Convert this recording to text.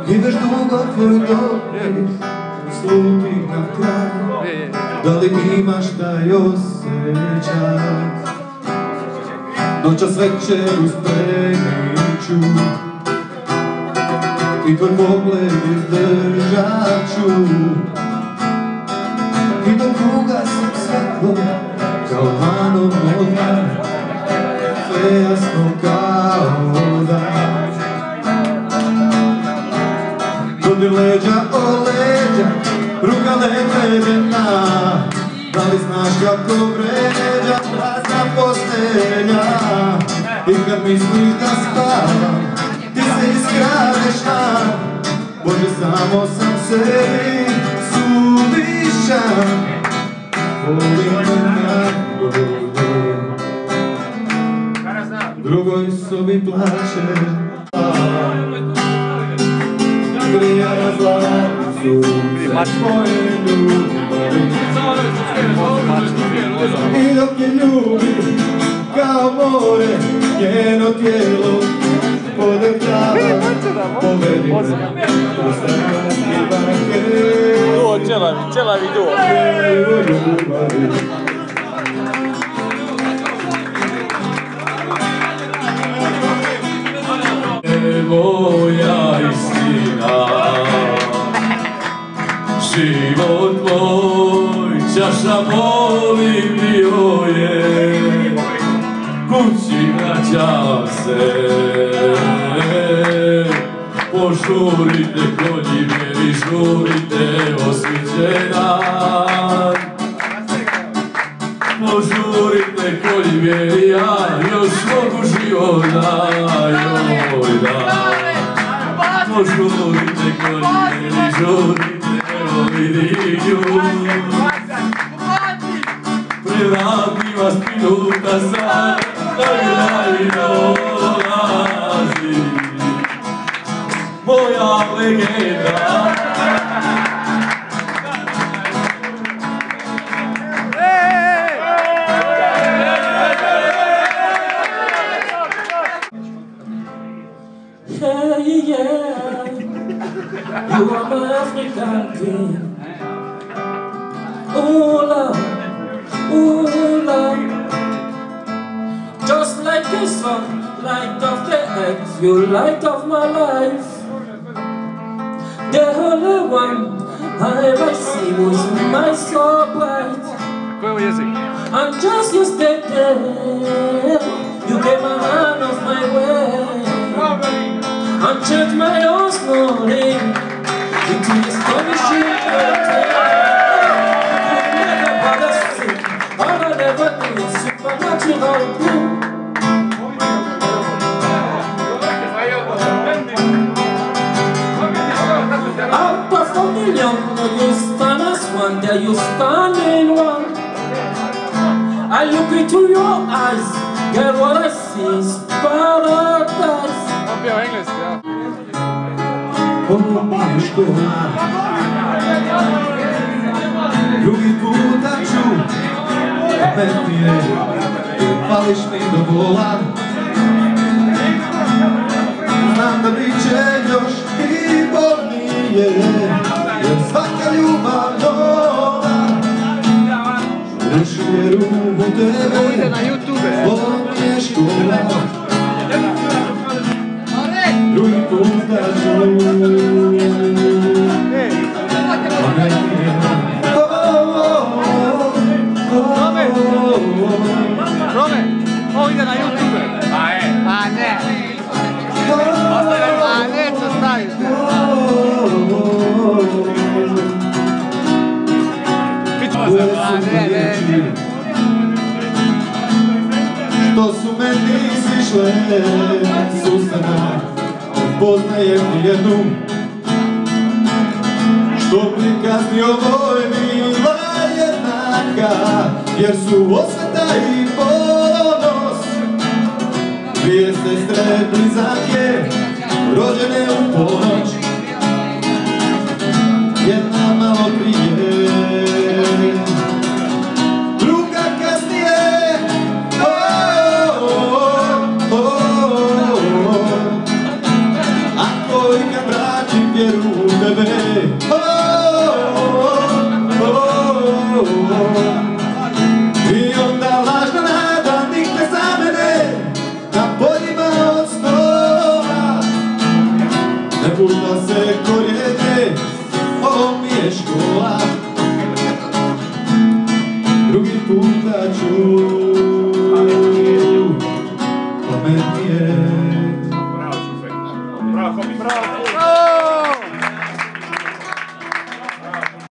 Ideš dugo tvoj dopis, sluti na kraj. Da li imaš taj osjećaj? Noćas večer uspremit ću i tvoj pogled izdržat ću. I dok ugasim svetlo kao dlanom odmah, sve jasno kao dan. Dodir leđa o leđa, ruka ledena. Da li znaš kako vređa prazna postelja? I kad misliš da spavam, ti se iskradeš nam. Bože, samo sam sebi suvišan. Volim na drugoj sobi plače. Grija na zlaticu moje ljubavi. I dok je ljubim kao more, njeno tijelo podrtava. Povedi me u stanski banket. Duo, ćelavi duo. Moja istina, život moj, čaša molim bio je, kući vraćam se. Požurite konji mjeri, žurite osvijećena. Požurite konji mjeri, ja još mogu života, joj da. Požurite konji mjeri, žurite, evo vidim nju. Prelati vas minuta sad, da mi dolazi moja legenda. Hey, yeah, you are my African queen. Oh, love, just like the sun, light of the earth, you light of my life. The only one I ever see was my soul bright. And just yesterday, you gave my hand off my way. And changed my own morning into astonishing beauty. You never bother sick, all I never do is supernatural blue. Out of a million, you stand as one, there you stand in one. I look into your eyes, girl, what I see is paradise. Pomiješ kola, drugi puta ću, pametnije, pališ mi do bola. Znam da bit će još i bolnije, jer svaka ljubav nova ruši vjeru u tebe. Pomiješ kola, drugi puta ću, Rome, ovo ide na YouTube. A ne. A neću staviti. Što su meni sišle susana, poznajem jednu, što prikazni ovoj bila jednaka, jer su osveta i ponos. Dvije sestre blizanke, rođene u ponoć, jedna malo prije, druga kasnije. Oh, oh, oh, oh. puta se